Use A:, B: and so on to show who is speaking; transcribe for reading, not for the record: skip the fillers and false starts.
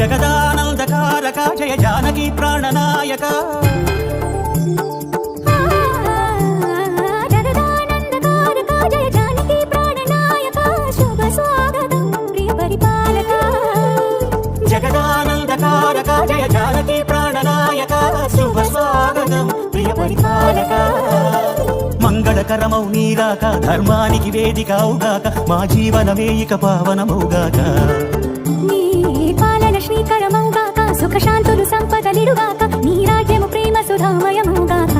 A: జగదానందకారక జయ జానకి ప్రాణనాయక
B: జగదానందకారక జయ జానకి ప్రాణనాయక శుభ స్వాగతం ప్రియ పరిపాలక
A: జగదానందకారక జయ జానకి ప్రాణనాయక శుభ స్వాగతం ప్రియ పరిపాలక మంగళకరమౌ నీరాక ధర్మానికి వేదిక అవుగాక మా జీవనమే ఇక పావనమౌగాక
B: నీ పాలన శ్రీకరమౌగాక సుఖ శాంతులు సంపదలిడుగాక నీ రాజ్యము ప్రేమ సుధామయమౌగాక